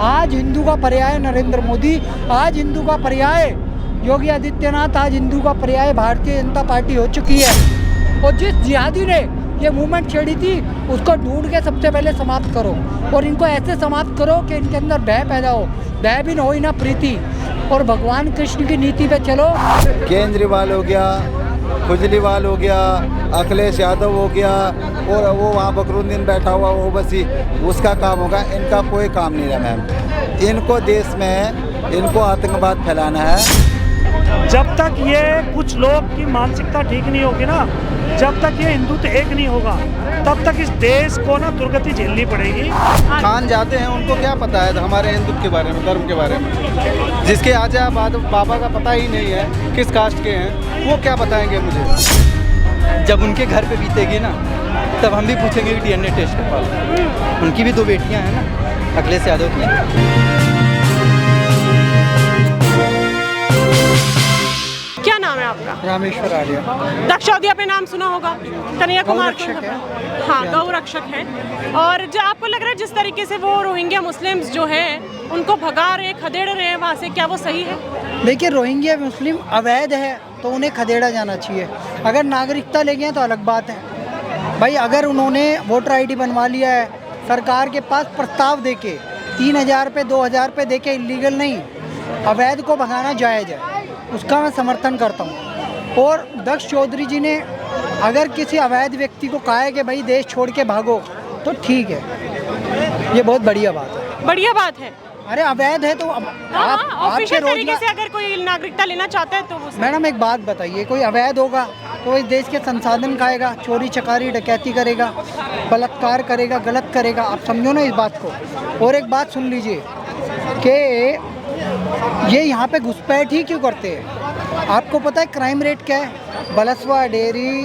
आज हिंदू का पर्याय नरेंद्र मोदी, आज हिंदू का पर्याय योगी आदित्यनाथ, आज हिंदू का पर्याय भारतीय जनता पार्टी हो चुकी है। और जिस जिहादी ने ये मूवमेंट छेड़ी थी उसको ढूंढ के सबसे पहले समाप्त करो, और इनको ऐसे समाप्त करो कि इनके अंदर भय पैदा हो, भय भी न हो ना प्रीति, और भगवान कृष्ण की नीति पे चलो। केजरीवाल हो गया, खुजलीवाल हो गया, अखिलेश यादव हो गया, और वो वहाँ बकरुद्दीन बैठा हुआ वो बस ही उसका काम होगा, इनका कोई काम नहीं है मैम। इनको देश में इनको आतंकवाद फैलाना है। जब तक ये कुछ लोग की मानसिकता ठीक नहीं होगी ना, जब तक ये हिंदुत्व एक नहीं होगा, तब तक इस देश को ना दुर्गति झेलनी पड़ेगी। खान जाते हैं, उनको क्या पता है हमारे हिंदुत्व के बारे में, धर्म के बारे में। जिसके आजा बाबा का पता ही नहीं है किस कास्ट के हैं, वो क्या बताएंगे मुझे। जब उनके घर पे बीतेगी ना, तब हम भी पूछेंगे कि डीएनए टेस्ट करवा। उनकी भी 2 बेटियां हैं ना, अखिलेश यादव की। क्या नाम है आपका? रामेश्वर आर्य। दक्षौदिया पे नाम सुना होगा, कन्हैया कुमार को। गौरक्षक है। हाँ, गौरक्षक है। और जो आपको लग रहा है जिस तरीके से वो रोहिंग्या मुस्लिम्स जो हैं उनको भगा रहे, खदेड़ रहे हैं वहाँ से, क्या वो सही है? देखिए, रोहिंग्या मुस्लिम अवैध है तो उन्हें खदेड़ा जाना चाहिए। अगर नागरिकता ले गए तो अलग बात है भाई। अगर उन्होंने वोटर आईडी बनवा लिया है, सरकार के पास प्रस्ताव देके 3000 पे 2000 पे देके, इलीगल नहीं, अवैध को भगाना जायज़ है, उसका मैं समर्थन करता हूँ। और दक्ष चौधरी जी ने अगर किसी अवैध व्यक्ति को कहा है कि भाई देश छोड़ के भागो, तो ठीक है, ये बहुत बढ़िया बात है। बढ़िया बात है। अरे अवैध है तो अब ऑफिशियल तरीके से अगर कोई नागरिकता लेना चाहता है तो वो मैडम एक बात बताइए, कोई अवैध होगा तो इस देश के संसाधन खाएगा, चोरी चकारी डकैती करेगा, बलात्कार करेगा, गलत करेगा। आप समझो ना इस बात को। और एक बात सुन लीजिए कि ये यहाँ पे घुसपैठ ही क्यों करते हैं? आपको पता है क्राइम रेट क्या है? Bhalswa dairy,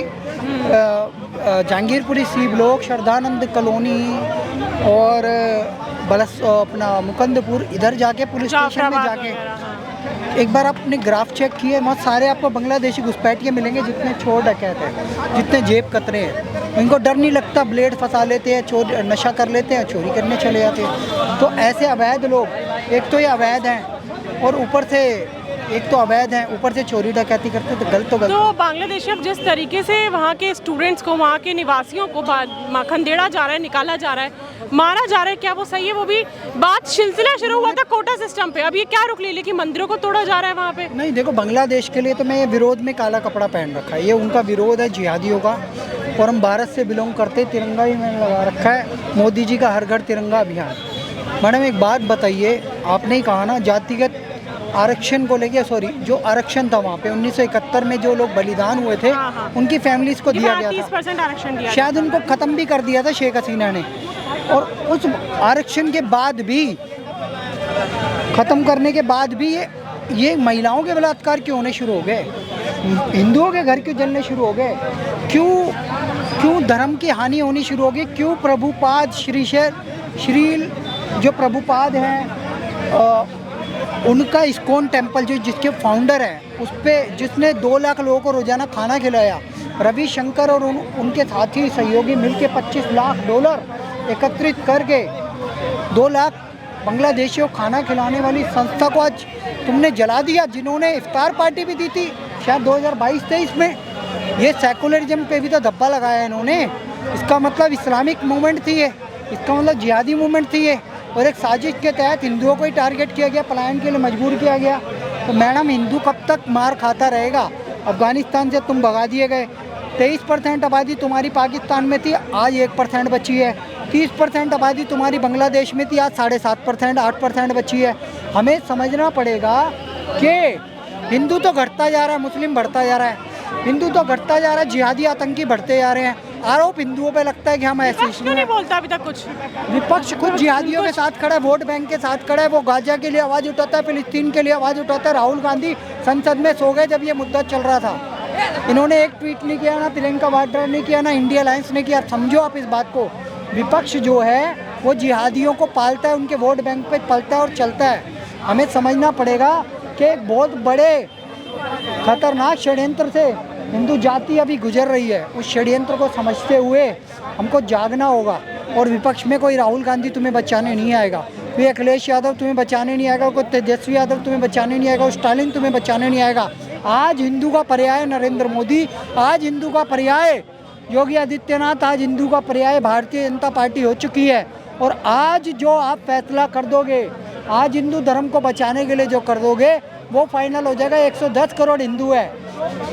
Jahangirpuri C block, Shraddhanand colony और अपना मुकंदपुर, इधर जाके पुलिस स्टेशन में जाके एक बार आपने ग्राफ चेक किए, मत सारे आपको बांग्लादेशी घुसपैठिए मिलेंगे, जितने चोर डकैत हैं, जितने जेब कतरे हैं। इनको डर नहीं लगता, ब्लेड फंसा लेते हैं, चोर नशा कर लेते हैं, चोरी करने चले जाते हैं। तो ऐसे अवैध लोग, एक तो ये अवैध हैं और ऊपर से एक तो अवैध हैं, ऊपर से चोरी डकैती करते, तो गलत तो गलत। तो बांग्लादेश अब जिस तरीके से वहाँ के स्टूडेंट्स को, वहाँ के निवासियों को खंदेड़ा जा रहा है, निकाला जा रहा है, मारा जा रहा है, क्या वो सही है? वो भी बात सिलसिला शुरू हुआ था कोटा सिस्टम पे, अब ये क्या रुक ले कि मंदिरों को तोड़ा जा रहा है वहाँ पे? नहीं, देखो, बांग्लादेश के लिए तो मैं विरोध में काला कपड़ा पहन रखा है, ये उनका विरोध है जिहादियों का। और हम भारत से बिलोंग करते, तिरंगा ही मैंने लगा रखा है, मोदी जी का हर घर तिरंगा अभियान। मैडम एक बात बताइए, आपने ही कहा ना जातिगत आरक्षण को लेके, सॉरी, जो आरक्षण था वहाँ पे 1971 में जो लोग बलिदान हुए थे, उनकी फैमिलीज को दिया गया था, 30% आरक्षण दिया, शायद उनको ख़त्म भी कर दिया था शेख हसीना ने। और उस आरक्षण के बाद भी, ख़त्म करने के बाद भी ये महिलाओं के बलात्कार क्यों होने शुरू हो गए? हिंदुओं के घर क्यों जलने शुरू हो गए? क्यों धर्म की हानि होनी शुरू हो गई? क्यों प्रभुपाद श्रील जो प्रभुपाद हैं, उनका इस्कॉन टेम्पल जो जिसके फाउंडर हैं, उस पर जिसने 2 लाख लोगों को रोज़ाना खाना खिलाया, रविशंकर और उनके साथी सहयोगी मिलके $25 लाख एकत्रित करके 2 लाख बांग्लादेशियों को खाना खिलाने वाली संस्था को आज तुमने जला दिया, जिन्होंने इफ्तार पार्टी भी दी थी शायद 2022-23 में। ये सेकुलरिज्म पे भी तो धब्बा लगाया है इन्होंने। इसका मतलब इस्लामिक मूवमेंट थी ये, इसका मतलब जिहादी मूवमेंट थी ये, और एक साजिश के तहत हिंदुओं को ही टारगेट किया गया, पलायन के लिए मजबूर किया गया। तो मैडम, हिंदू कब तक मार खाता रहेगा? अफ़गानिस्तान से तुम भगा दिए गए, 23% आबादी तुम्हारी पाकिस्तान में थी, आज 1% बची है। 30% आबादी तुम्हारी बांग्लादेश में थी, आज 7.5%, 8% बची है। हमें समझना पड़ेगा कि हिंदू तो घटता जा रहा है, मुस्लिम बढ़ता जा रहा है, हिंदू तो घटता जा रहा है, जिहादी आतंकी बढ़ते जा रहे हैं। आरोप हिंदुओं पे लगता है कि हम ऐसे नहीं बोलता अभी तक कुछ। विपक्ष खुद जिहादियों के साथ खड़ा है, वोट बैंक के साथ खड़ा है, वो गाजा के लिए आवाज़ उठाता है, फिलिस्तीन के लिए आवाज़ उठाता है। राहुल गांधी संसद में सो गए जब ये मुद्दा चल रहा था। इन्होंने एक ट्वीट नहीं किया, ना प्रियंका वाड्रा ने किया, ना इंडिया अलायंस ने किया। समझो आप इस बात को, विपक्ष जो है वो जिहादियों को पालता है, उनके वोट बैंक पे पलता है और चलता है। हमें समझना पड़ेगा कि एक बहुत बड़े खतरनाक षड्यंत्र से हिंदू जाति अभी गुजर रही है। उस षड्यंत्र को समझते हुए हमको जागना होगा, और विपक्ष में कोई राहुल गांधी तुम्हें बचाने नहीं आएगा, कोई अखिलेश यादव तुम्हें बचाने नहीं आएगा, कोई तेजस्वी यादव तुम्हें बचाने नहीं आएगा, स्टालिन तुम्हें बचाने नहीं आएगा। आज हिंदू का पर्याय नरेंद्र मोदी, आज हिंदू का पर्याय योगी आदित्यनाथ, आज हिंदू का पर्याय भारतीय जनता पार्टी हो चुकी है। और आज जो आप फैसला कर दोगे, आज हिंदू धर्म को बचाने के लिए जो कर दोगे वो फाइनल हो जाएगा। 110 करोड़ हिंदू है।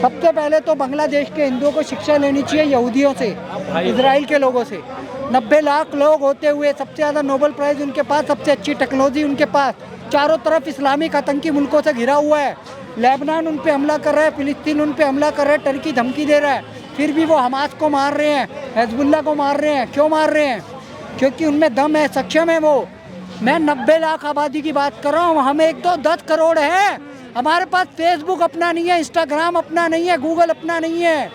सबसे पहले तो बांग्लादेश के हिंदुओं को शिक्षा लेनी चाहिए यहूदियों से, इजराइल के लोगों से। 90 लाख लोग होते हुए सबसे ज़्यादा नोबेल प्राइज़ उनके पास, सबसे अच्छी टेक्नोलॉजी उनके पास, चारों तरफ इस्लामिक आतंकी मुल्कों से घिरा हुआ है। लेबनान उन पे हमला कर रहा है, फिलिस्तीन उन पे हमला कर रहा है, टर्की धमकी दे रहा है, फिर भी वो हमास को मार रहे हैं, हिजबुल्लाह को मार रहे हैं। क्यों मार रहे हैं? क्योंकि उनमें दम है, सक्षम है वो। मैं 90 लाख आबादी की बात कर रहा हूँ, हम 10 करोड़ हैं। हमारे पास फेसबुक अपना नहीं है, इंस्टाग्राम अपना नहीं है, गूगल अपना नहीं है,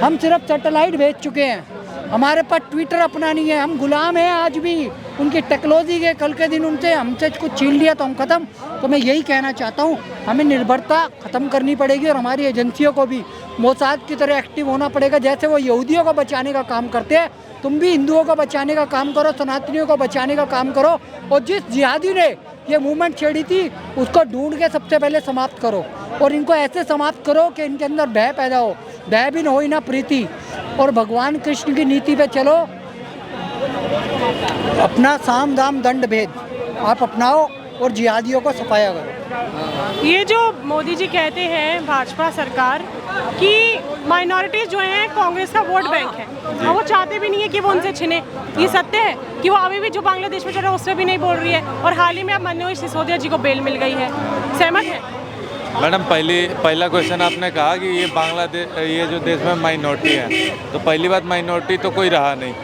हम सिर्फ सैटेलाइट भेज चुके हैं। हमारे पास ट्विटर अपना नहीं है, हम गुलाम हैं आज भी उनकी टेक्नोलॉजी के। कल के दिन उनसे हमसे कुछ छीन लिया तो हम ख़त्म। तो मैं यही कहना चाहता हूँ, हमें निर्भरता ख़त्म करनी पड़ेगी और हमारी एजेंसियों को भी मोसाद की तरह एक्टिव होना पड़ेगा। जैसे वो यहूदियों को बचाने का काम करते हैं, तुम भी हिंदुओं को बचाने का काम करो, सनातनियों को बचाने का काम करो। और जिस जिहादी ने ये मूवमेंट छेड़ी थी उसको ढूंढ के सबसे पहले समाप्त करो, और इनको ऐसे समाप्त करो कि इनके अंदर भय पैदा हो, भय भी न हो ना प्रीति। और भगवान कृष्ण की नीति पे चलो, अपना साम दाम दंड भेद आप अपनाओ और जिहादियों को सफाया करो। ये जो मोदी जी कहते हैं भाजपा सरकार कि माइनॉरिटीज़ जो हैं कांग्रेस का वोट बैंक है और वो चाहते भी नहीं है कि वो उनसे छिने, ये सत्य है कि वो अभी भी जो बांग्लादेश में चल रहा है उससे भी नहीं बोल रही है? और हाल ही में अब मनोज सिसोदिया जी को बेल मिल गई है, सहमत है? मैडम पहला क्वेश्चन आपने कहा कि ये बांग्लादेश, ये जो देश में माइनॉरिटी है, तो पहली बात माइनॉरिटी तो कोई रहा नहीं।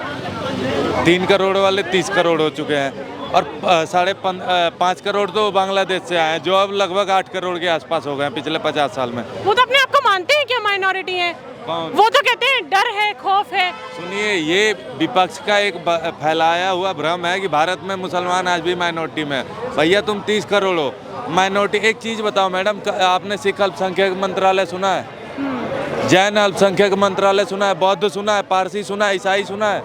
3 करोड़ वाले 30 करोड़ हो चुके हैं और 5.5 करोड़ तो बांग्लादेश से आए हैं, जो अब लगभग 8 करोड़ के आसपास हो गए हैं पिछले 50 साल में। वो तो अपने आप को मानते हैं कि माइनॉरिटी है, वो तो कहते हैं डर है, खौफ है। सुनिए, ये विपक्ष का एक फैलाया हुआ भ्रम है कि भारत में मुसलमान आज भी माइनॉरिटी में है। भैया तुम 30 करोड़ हो माइनॉरिटी। एक चीज़ बताओ मैडम, आपने सिख अल्पसंख्यक मंत्रालय सुना है, जैन अल्पसंख्यक मंत्रालय सुना है, बौद्ध सुना है, पारसी सुना है, ईसाई सुना है?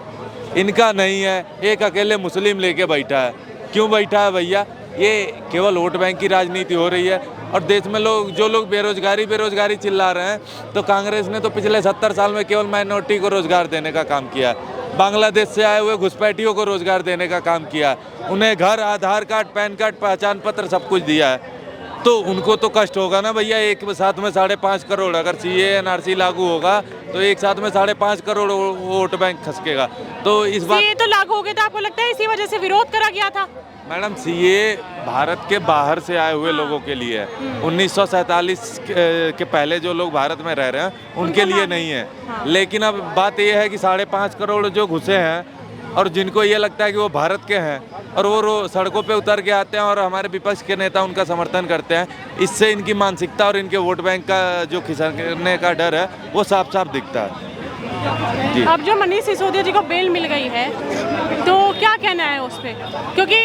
इनका नहीं है। एक अकेले मुस्लिम लेके बैठा है। क्यों बैठा है भैया? ये केवल वोट बैंक की राजनीति हो रही है। और देश में जो लोग बेरोजगारी चिल्ला रहे हैं, तो कांग्रेस ने तो पिछले 70 साल में केवल माइनॉरिटी को रोजगार देने का काम किया है। बांग्लादेश से आए हुए घुसपैठियों को रोजगार देने का काम किया है। उन्हें घर, आधार कार्ड, पैन कार्ड, पहचान पत्र सब कुछ दिया है। तो उनको तो कष्ट होगा ना भैया। एक साथ में 5.5 करोड़, अगर CAA NRC लागू होगा तो एक साथ में 5.5 करोड़ वोट बैंक खसकेगा। तो इस बात तो लागू हो गया था, आपको लगता है इसी वजह से विरोध करा गया था? मैडम, CAA भारत के बाहर से आए हुए लोगों के लिए है। 1947 के पहले जो लोग भारत में रह रहे हैं उनके लिए नहीं है। लेकिन अब बात यह है कि 5.5 करोड़ जो घुसे हैं और जिनको ये लगता है कि वो भारत के हैं और वो सड़कों पे उतर के आते हैं और हमारे विपक्ष के नेता उनका समर्थन करते हैं, इससे इनकी मानसिकता और इनके वोट बैंक का जो खिसकने का डर है वो साफ साफ दिखता है। अब जो मनीष सिसोदिया जी को बेल मिल गई है तो क्या कहना है उस पर? क्योंकि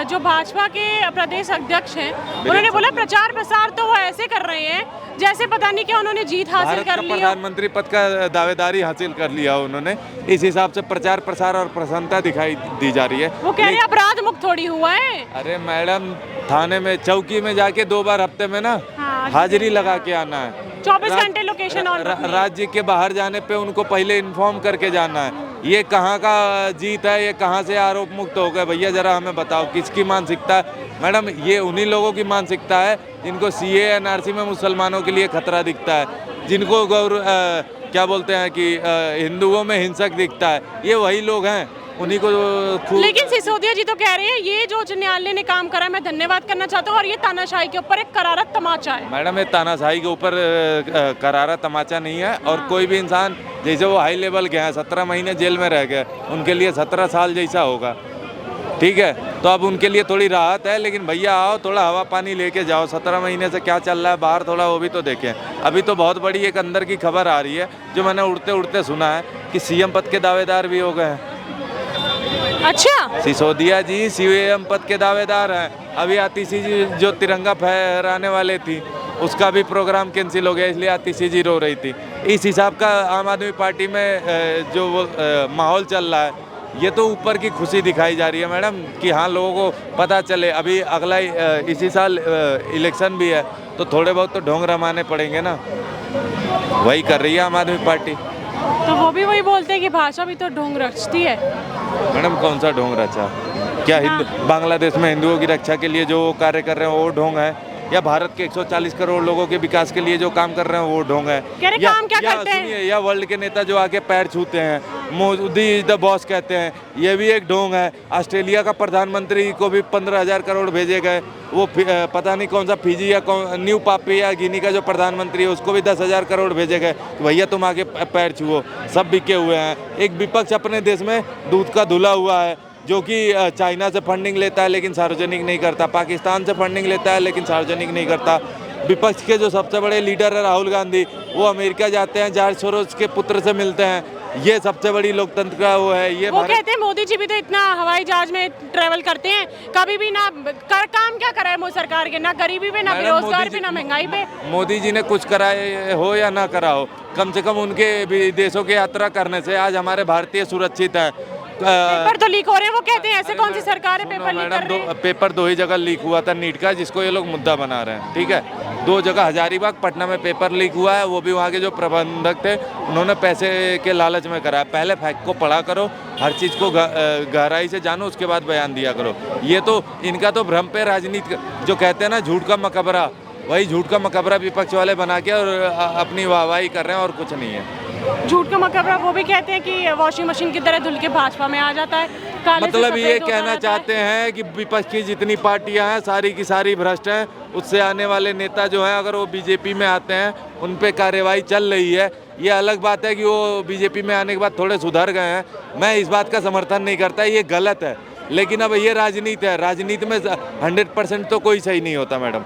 जो भाजपा के प्रदेश अध्यक्ष हैं उन्होंने बोला प्रचार प्रसार तो वो ऐसे कर रहे हैं जैसे पता नहीं क्या उन्होंने जीत हासिल कर ली हो। प्रधानमंत्री पद का दावेदारी हासिल कर लिया उन्होंने, इस हिसाब से प्रचार प्रसार और प्रसन्नता दिखाई दी जा रही है। वो कह रहे हैं अपराध मुक्त थोड़ी हुआ है। अरे मैडम, थाने में चौकी में जाके 2 बार हफ्ते में ना हाजिरी लगा के आना है। 24 घंटे लोकेशन ऑन। राज्य के बाहर जाने पे उनको पहले इन्फॉर्म करके जाना है। ये कहाँ का जीत है, ये कहाँ से आरोप मुक्त हो गए? भैया जरा हमें बताओ किसकी मानसिकता है? मैडम, ये उन्हीं लोगों की मानसिकता है जिनको CAA NRC में मुसलमानों के लिए खतरा दिखता है, जिनको क्या बोलते हैं कि हिंदुओं में हिंसक दिखता है, ये वही लोग हैं। उन्हीं को लेकिन सिसोदिया जी तो कह रहे हैं ये जो उच्च न्यायालय ने काम करा मैं धन्यवाद करना चाहता हूँ और ये तानाशाही के ऊपर एक करारा तमाचा है। मैडम, ये तानाशाही के ऊपर करारा तमाचा नहीं है। और कोई भी इंसान, जैसे वो हाई लेवल के हैं, 17 महीने जेल में रह गए, उनके लिए 17 साल जैसा होगा। ठीक है, तो अब उनके लिए थोड़ी राहत है। लेकिन भैया आओ, थोड़ा हवा पानी लेके जाओ। 17 महीने से क्या चल रहा है बाहर, थोड़ा वो भी तो देखें। अभी तो बहुत बड़ी एक अंदर की खबर आ रही है जो मैंने उड़ते उड़ते सुना है कि CM पद के दावेदार भी हो गए हैं। अच्छा, सिसोदिया जी CM पद के दावेदार हैं। अभी आतिशी जी जो तिरंगा फहराने वाले थी उसका भी प्रोग्राम कैंसिल हो गया, इसलिए आतिशी जी रो रही थी। इस हिसाब का आम आदमी पार्टी में जो माहौल चल रहा है ये तो ऊपर की खुशी दिखाई जा रही है मैडम कि हाँ लोगों को पता चले। अभी अगला इसी साल इलेक्शन भी है तो थोड़े बहुत तो ढोंग रमाने पड़ेंगे ना, वही कर रही है आम आदमी पार्टी। तो वो भी वही बोलते हैं कि भाषा भी तो ढोंग रचती है। मैडम कौन सा ढोंग रचा? क्या बांग्लादेश में हिंदुओं की रक्षा के लिए जो कार्य कर रहे हैं वो ढोंग है, या भारत के 140 करोड़ लोगों के विकास के लिए जो काम कर रहे हैं वो ढोंग है? काम क्या करते हैं? या वर्ल्ड के नेता जो आके पैर छूते हैं, मोदी इज द बॉस कहते हैं, ये भी एक ढोंग है। ऑस्ट्रेलिया का प्रधानमंत्री को भी 15,000 करोड़ भेजे गए, वो पता नहीं कौन सा फिजी या न्यू पापी या गिनी का जो प्रधानमंत्री है उसको भी 10,000 करोड़ भेजे गए। तो भैया तुम आगे पैर छुओ, सब बिके हुए हैं। एक विपक्ष अपने देश में दूध का धुला हुआ है जो कि चाइना से फंडिंग लेता है लेकिन सार्वजनिक नहीं करता, पाकिस्तान से फंडिंग लेता है लेकिन सार्वजनिक नहीं करता। विपक्ष के जो सबसे बड़े लीडर है राहुल गांधी, वो अमेरिका जाते हैं, जॉर्ज सोरोस के पुत्र से मिलते हैं, ये सबसे बड़ी लोकतंत्र का वो है। ये वो कहते हैं मोदी जी भी तो इतना हवाई जहाज में ट्रेवल करते हैं, कभी भी ना काम क्या करा है मोदी सरकार के, ना गरीबी पे, ना बेरोजगार पे, ना महंगाई पे। मोदी जी ने कुछ कराए हो या ना करा हो, कम से कम उनके विदेशों की यात्रा करने से आज हमारे भारतीय सुरक्षित हैं। पेपर तो लीक हो रहे हैं, वो कहते हैं ऐसे कौन सी सरकार है पेपर लीक कर रही है? पेपर 2 ही जगह लीक हुआ था नीट का, जिसको ये लोग मुद्दा बना रहे हैं। ठीक है, 2 जगह हजारीबाग पटना में पेपर लीक हुआ है, वो भी वहाँ के जो प्रबंधक थे उन्होंने पैसे के लालच में कराया। पहले फैक्ट को पढ़ा करो, हर चीज़ को गहराई से जानो, उसके बाद बयान दिया करो। ये तो इनका तो भ्रम पे राजनीति जो कहते हैं ना झूठ का मकबरा, वही झूठ का मकबरा विपक्ष वाले बना के और अपनी वाहवाही कर रहे हैं और कुछ नहीं है। झूठ का मकबरा वो भी कहते हैं कि वॉशिंग मशीन की तरह धुल के भाजपा में आ जाता है। मतलब ये कहना चाहते हैं कि विपक्ष की जितनी पार्टियां हैं सारी की सारी भ्रष्ट हैं, उससे आने वाले नेता जो हैं अगर वो बीजेपी में आते हैं उन पे कार्यवाही चल रही है। ये अलग बात है कि वो बीजेपी में आने के बाद थोड़े सुधर गए हैं, मैं इस बात का समर्थन नहीं करता, ये गलत है। लेकिन अब ये राजनीति है, राजनीति में 100% तो कोई सही नहीं होता मैडम।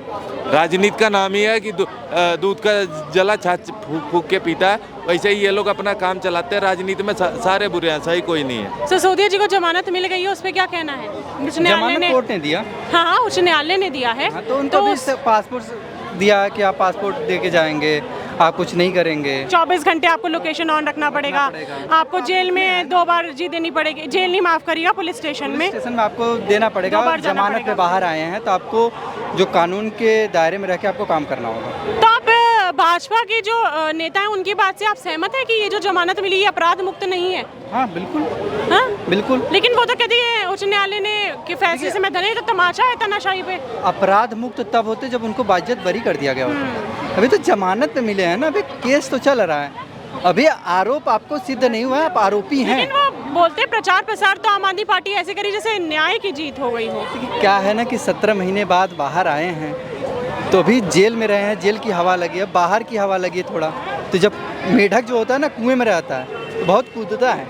राजनीति का नाम ही है कि दूध का जला छाछ फूक फूक के पीता है, वैसे ही ये लोग अपना काम चलाते हैं। राजनीति में सारे बुरे हैं, सही कोई नहीं है। सिसोदिया जी को जमानत मिल गई है, उस पर क्या कहना है? उच्च न्यायालय ने कोर्ट ने दिया। हाँ, उच्च न्यायालय ने दिया है। तो उनको भी पासपोर्ट दिया है कि आप पासपोर्ट दे के जाएंगे, आप कुछ नहीं करेंगे। 24 घंटे आपको लोकेशन ऑन रखना पड़ेगा। आपको जेल में 2 बार अर्जी देनी पड़ेगी, जेल नहीं माफ करिएगा, पुलिस स्टेशन में आपको देना पड़ेगा। जमानत पे बाहर आए हैं तो आपको जो कानून के दायरे में रह के आपको काम करना होगा। तो आप भाजपा के जो नेता हैं उनकी बात से आप सहमत हैं कि ये जो जमानत मिली है अपराध मुक्त नहीं है? हाँ बिल्कुल, हाँ बिल्कुल। लेकिन वो तो कहती है उच्च न्यायालय ने के फैसले से मैं धनी, तो तमाशा है तानाशाही पे। अपराध मुक्त तब होते जब उनको बाइज्जत बरी कर दिया गया होता। अभी तो जमानत पे मिले हैं ना, अभी केस तो चल रहा है, अभी आरोप आपको सिद्ध नहीं हुआ है, आप आरोपी हैं। लेकिन वो बोलते हैं प्रचार प्रसार तो आम आदमी पार्टी ऐसे करी जैसे न्याय की जीत हो गई हो। क्या है ना कि 17 महीने बाद बाहर आए हैं तो अभी जेल में रहे हैं, जेल की हवा लगी है, बाहर की हवा लगी है थोड़ा। तो जब मेढक जो होता है ना कुएं में रहता है तो बहुत कूदता है,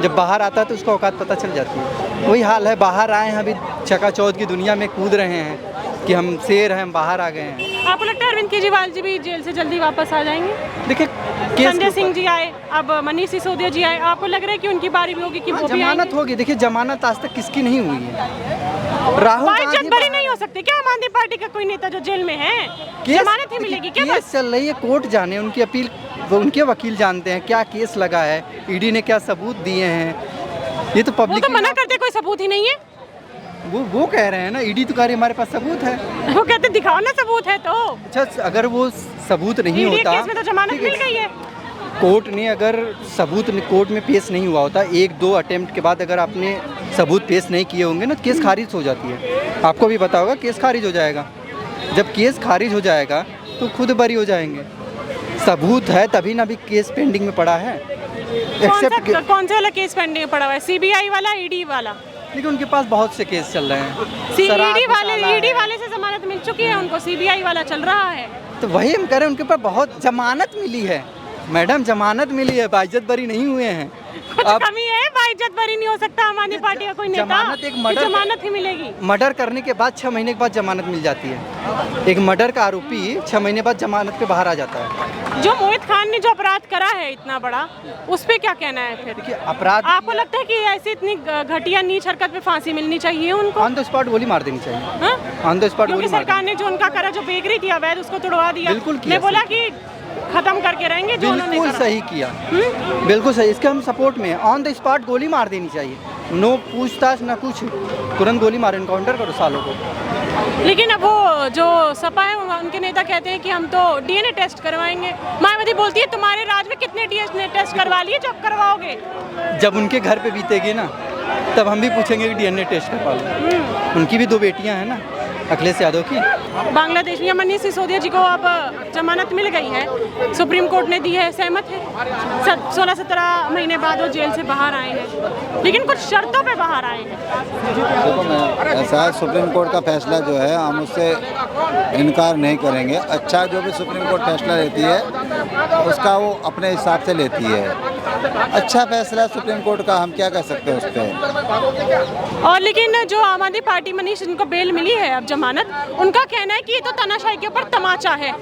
जब बाहर आता है तो उसका औकात पता चल जाती है। वही हाल है, बाहर आए हैं, अभी चकाचौंध की दुनिया में कूद रहे हैं कि हम शेर हैं, हम बाहर आ गए हैं। आपको लगता है अरविंद केजरीवाल जी भी जेल से जल्दी वापस आ जाएंगे? देखिए, संजय सिंह जी आए, अब मनीष सिसोदिया जी आए, आपको लग रहा है कि उनकी बारी भी होगी कि वो भी जमानत होगी? देखिए, जमानत आज तक किसकी नहीं हुई है। राहुल गांधी बरी नहीं हो सकती क्या आम आदमी पार्टी का कोई नेता जो जेल में है? जमानत ही मिलेगी क्या? केस चल रही है, कोर्ट जाने, उनकी अपील वो उनके वकील जानते हैं क्या केस लगा है, ईडी ने क्या सबूत दिए हैं। ये तो पब्लिक वो तो मना करते, कोई सबूत ही नहीं है। वो कह रहे हैं ना, ईडी तो कह रही हमारे पास सबूत है। वो कहते दिखाओ ना सबूत है तो। अच्छा, अगर वो सबूत नहीं होता, केस में तो जमानत मिल गई है। कोर्ट ने अगर सबूत कोर्ट में पेश नहीं हुआ होता, 1-2 अटेम्प्ट के बाद अगर आपने सबूत पेश नहीं किए होंगे ना, केस खारिज हो जाती है। आपको भी पता होगा केस खारिज हो जाएगा। जब केस खारिज हो जाएगा तो खुद बरी हो जाएंगे। सबूत है तभी ना भी केस पेंडिंग में पड़ा है। कौन सा वाला केस पेंडिंग पड़ा हुआ है? सीबीआई वाला, ईडी वाला? लेकिन उनके पास बहुत से केस चल रहे हैं। ईडी वाले से जमानत मिल चुकी है उनको, सीबीआई वाला चल रहा है। तो वही हम कह रहे हैं, उनके पास बहुत जमानत मिली है मैडम, जमानत मिली है, बाइज्जत बरी नहीं हुए हैं। कुछ कमी है, बाइज्जत बरी नहीं हो सकता आम आदमी पार्टी का कोई नेता? जमानत ही मिलेगी। मर्डर करने के बाद 6 महीने के बाद जमानत मिल जाती है। एक मर्डर का आरोपी 6 महीने बाद जमानत पे बाहर आ जाता है। जो मोहित खान ने जो अपराध करा है इतना बड़ा, उस पे क्या कहना है फिर? देखिए, अपराध आपको लगता है कि ऐसी इतनी घटिया नीच हरकत पे फांसी मिलनी चाहिए उनको? ऑन द स्पॉट गोली मार देनी चाहिए। ऑन द स्पॉट गोली। सरकार ने जो उनका करा, जो बेकरी थी अवैध, उसको तोड़वा दिया। बिल्कुल मैं बोला कि खत्म करके रहेंगे जो उन्होंने बिल्कुल सही किया, बिल्कुल सही। इसके हम सपोर्ट में, ऑन द स्पॉट गोली मार देनी चाहिए। नो पूछताछ ना कुछ, तुरंत गोली मारो, इनकाउंटर करो सालों को। लेकिन अब वो जो सपा है उनके नेता कहते हैं कि हम तो डीएनए टेस्ट करवाएंगे। मायावती बोलती है तुम्हारे राज में कितने डीएनए टेस्ट करवा लिए जो अब करवाओगे? जब उनके घर पे बीतेगी ना तब हम भी पूछेंगे कि डीएनए टेस्ट करवा लो। उनकी भी 2 बेटियां हैं ना, अखिलेश यादव की। बांग्लादेश में मनीष सिसोदिया जी को अब जमानत मिल गई है, सुप्रीम कोर्ट ने दी है, सहमत है। 16-17 महीने बाद वो जेल से बाहर आए हैं, लेकिन कुछ शर्तों पे बाहर आए हैं। देखो मैं ऐसा है, सुप्रीम कोर्ट का फैसला जो है हम उससे इनकार नहीं करेंगे। अच्छा जो भी सुप्रीम कोर्ट फैसला लेती है उसका वो अपने हिसाब से लेती है। अच्छा फैसला सुप्रीम कोर्ट का, हम क्या कह सकते हैं उस पर। और लेकिन जो आम आदमी पार्टी मनीष जिनको बेल मिली है अब जमानत, उनका कहना है कि ये तो तानाशाही के ऊपर तमाचा है,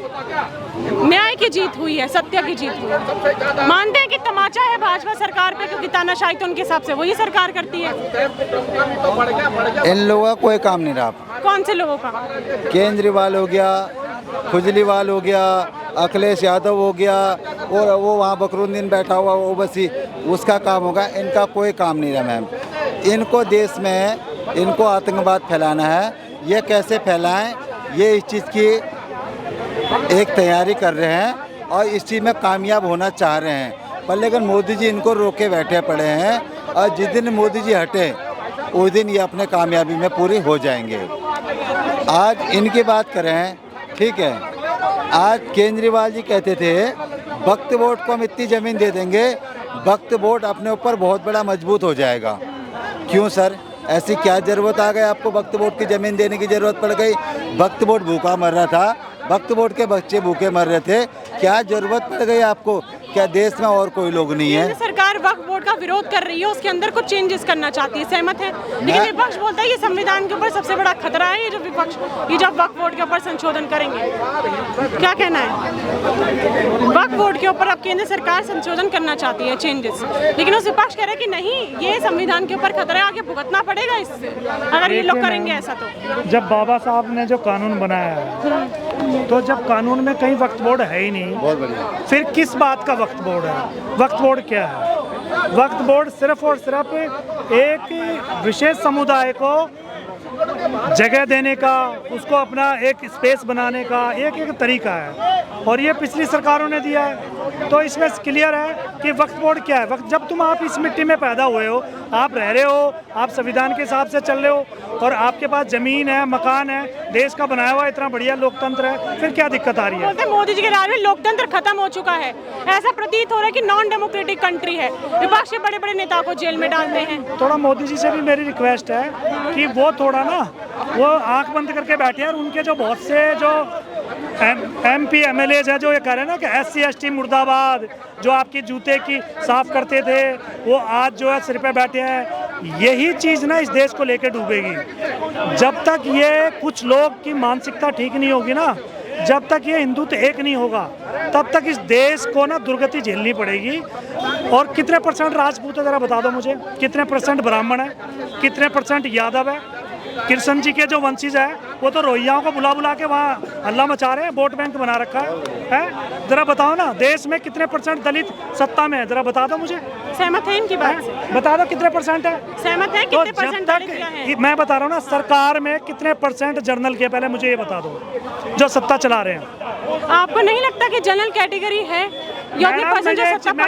न्याय की जीत हुई है, सत्य की जीत हुई है। मानते हैं कि तमाचा है भाजपा सरकार पे, क्योंकि तानाशाही तो उनके हिसाब से वही सरकार करती है। इन लोगों का कोई काम नहीं रहा। कौन से लोगों का? केजरीवाल हो गया, खुजलीवाल हो गया, अखिलेश यादव हो गया, और वो वहाँ बकरुद्दीन बैठा हुआ वो बस ही उसका काम होगा। इनका कोई काम नहीं रहा मैम। इनको देश में इनको आतंकवाद फैलाना है। ये कैसे फैलाएं, ये इस चीज़ की एक तैयारी कर रहे हैं और इस चीज़ में कामयाब होना चाह रहे हैं। पर लेकिन मोदी जी इनको रोके बैठे पड़े हैं, और जिस दिन मोदी जी हटे उस दिन ये अपने कामयाबी में पूरी हो जाएंगे। आज इनकी बात करें, ठीक है, आज केजरीवाल जी कहते थे वक्फ बोर्ड को हम इतनी ज़मीन दे देंगे, वक्फ बोर्ड अपने ऊपर बहुत बड़ा मजबूत हो जाएगा। क्यों सर, ऐसी क्या ज़रूरत आ गई आपको वक्फ बोर्ड की ज़मीन देने की ज़रूरत पड़ गई? वक्फ बोर्ड भूखा मर रहा था, वक्फ बोर्ड के बच्चे भूखे मर रहे थे, क्या ज़रूरत पड़ गई आपको? क्या देश में और कोई लोग नहीं है? सरकार वक्फ बोर्ड का विरोध कर रही है, उसके अंदर कुछ चेंजेस करना चाहती है, सहमत है, लेकिन विपक्ष बोलता है ये संविधान के ऊपर सबसे बड़ा खतरा है, ये जो विपक्ष ये जब वक्फ बोर्ड के ऊपर संशोधन करेंगे। क्या कहना है? वक्फ बोर्ड के ऊपर अब केंद्र सरकार संशोधन करना चाहती है, चेंजेस, लेकिन उस विपक्ष कह रहे हैं कि नहीं, ये संविधान के ऊपर खतरा है, आगे भुगतना पड़ेगा इससे अगर ये लोग करेंगे ऐसा। तो जब बाबा साहब ने जो कानून बनाया है, तो जब कानून में कहीं वक्फ बोर्ड है ही नहीं, बहुत बढ़िया, फिर किस बात का वक्फ बोर्ड है? वक्फ बोर्ड क्या है? वक्फ बोर्ड सिर्फ और सिर्फ एक विशेष समुदाय को जगह देने का, उसको अपना एक स्पेस बनाने का एक तरीका है, और ये पिछली सरकारों ने दिया है। तो इसमें क्लियर है कि वक्फ बोर्ड क्या है। वक्त जब तुम आप इस मिट्टी में पैदा हुए हो, आप रह रहे हो, आप संविधान के हिसाब से चल रहे हो, और आपके पास जमीन है, मकान है, देश का बनाया हुआ इतना बढ़िया लोकतंत्र है, फिर क्या दिक्कत आ रही है? बोलते मोदी जी के राज में लोकतंत्र खत्म हो चुका है, ऐसा प्रतीत हो रहा है कि नॉन डेमोक्रेटिक कंट्री है, विपक्ष के बड़े बड़े नेता को जेल में डालते हैं। थोड़ा मोदी जी से भी मेरी रिक्वेस्ट है कि वो थोड़ा ना वो आंख बंद करके बैठे हैं, और उनके जो बहुत से जो MP MLAs है जो ये कह रहे हैं ना कि SC ST मुर्दाबाद, जो आपकी जूते की साफ करते थे, वो आज जो है सिर पे बैठे हैं। यही चीज़ ना इस देश को लेकर डूबेगी। जब तक ये कुछ लोग की मानसिकता ठीक नहीं होगी ना, जब तक ये हिंदुत्व एक नहीं होगा, तब तक इस देश को ना दुर्गति झेलनी पड़ेगी। और कितने % राजपूत है ज़रा बता दो मुझे, कितने % ब्राह्मण है, कितने % यादव है? कृष्ण जी के जो वंशीज है वो तो रोहिंग्याओं को बुला बुला के वहाँ हल्ला मचा रहे हैं, वोट बैंक बना रखा है। जरा बताओ ना, देश में कितने % दलित सत्ता में है, जरा बता दो मुझे। सहमत है इनकी बात से? बता दो कितने % है? सहमत है, कितने % दलित है? मैं बता रहा हूँ ना, सरकार में कितने % जर्नल के, पहले मुझे ये बता दो, जो सत्ता चला रहे हैं। आपको नहीं लगता कि जनरल कैटेगरी है? मैं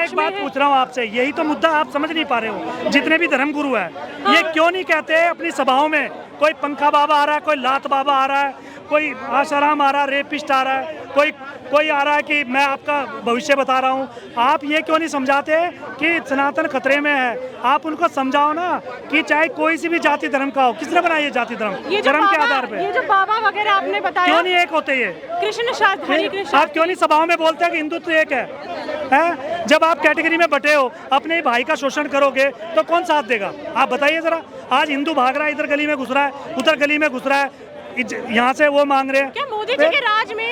एक बात पूछ रहा हूँ आपसे, यही तो मुद्दा आप समझ नहीं पा रहे हो। जितने भी धर्मगुरु है, ये क्यों नहीं कहते अपनी सभाओं में, कोई पंखा बाबा आ रहा है, कोई लात बाबा आ रहा है, कोई आशाराम आ रहा है, रेपिस्ट आ रहा है, कोई आ रहा है कि मैं आपका भविष्य बता रहा हूँ। आप ये क्यों नहीं समझाते कि सनातन खतरे में है? आप उनको समझाओ ना कि चाहे कोई सी भी जाति धर्म का हो। किसने बनाया ये जाति धर्म? धर्म के आधार पे। ये जो बाबा वगैरह आपने बताया, क्यों नहीं एक होते ये? कृष्ण शास्त्री, आप क्यों नहीं सभाओं में बोलते हैं कि हिंदुत्व एक है? जब आप कैटेगरी में बटे हो, अपने भाई का शोषण करोगे तो कौन साथ देगा? आप बताइए जरा। आज हिंदू भाग रहा है, इधर गली में घुस रहा है, उधर गली में घुस रहा है, यहाँ से वो मांग रहे हैं। क्या मोदी जी के राज में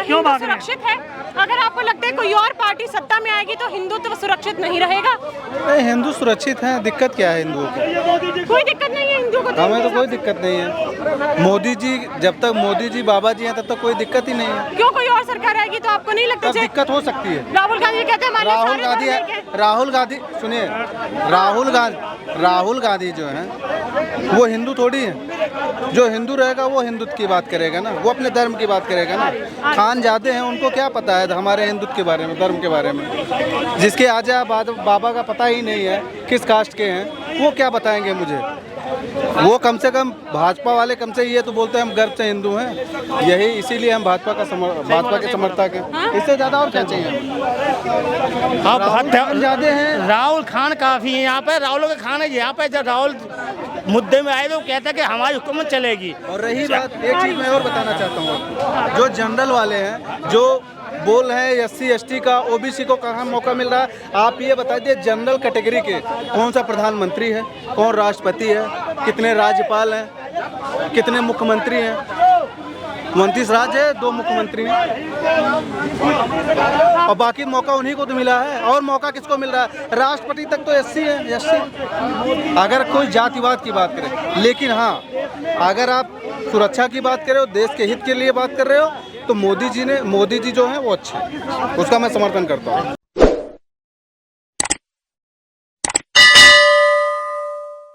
हिंदू सुरक्षित है? अगर आपको लगता है कोई और पार्टी सत्ता में आएगी तो हिंदुत्व सुरक्षित नहीं रहेगा? नहीं, हिंदू सुरक्षित हैं, दिक्कत क्या है हिंदुओं को? कोई दिक्कत नहीं है हिंदुओं को? हमें तो कोई दिक्कत नहीं है। मोदी जी, जब तक मोदी जी बाबा जी हैं तब तक कोई दिक्कत ही नहीं है। क्यों कोई और सरकार आएगी तो आपको नहीं लगता? तब दिक्कत हो सकती है। राहुल गांधी कहते हैं हमारे राहुल सारे गांधी धर्म है, एक हैं। राहुल गांधी सुनिए, राहुल गांधी जो हैं वो हिंदू थोड़ी है। जो हिंदू रहेगा वो हिंदुत्व की बात करेगा ना, वो अपने धर्म की बात करेगा ना। खानजादे हैं, उनको क्या पता है हमारे हिंदुत्व के बारे में, धर्म के बारे में? जिसके आजा बाबा का पता ही नहीं है किस कास्ट के हैं, वो क्या बताएंगे मुझे? वो कम से कम भाजपा वाले कम से ये तो बोलते हैं हम गर्व से हिंदू हैं, यही इसीलिए हम भाजपा के समर्थक हैं। इससे ज़्यादा और क्या चाहिए? आप खानजादे हैं। राहुल खान काफी है यहाँ पे। राहुल का खान है यहाँ पे। जब राहुल मुद्दे में आए तो कहता है कि हमारी हुकूमत चलेगी। और रही बात, एक चीज़ मैं और बताना चाहता हूँ, जो जनरल वाले हैं जो बोल रहे हैं SC ST का, OBC को कहाँ मौका मिल रहा है, आप ये बता दीजिए जनरल कैटेगरी के कौन सा प्रधानमंत्री है, कौन राष्ट्रपति है, कितने राज्यपाल हैं, कितने मुख्यमंत्री हैं? 29 राज्य है, 2 मुख्यमंत्री हैं, और बाकी मौका उन्हीं को तो मिला है। और मौका किसको मिल रहा है? राष्ट्रपति तक तो SC है, SC। अगर कोई जातिवाद की बात करे, लेकिन हाँ अगर आप सुरक्षा की बात कर रहे हो, देश के हित के लिए बात कर रहे हो, तो मोदी जी जो हैं वो अच्छे हैं, उसका मैं समर्थन करता हूँ।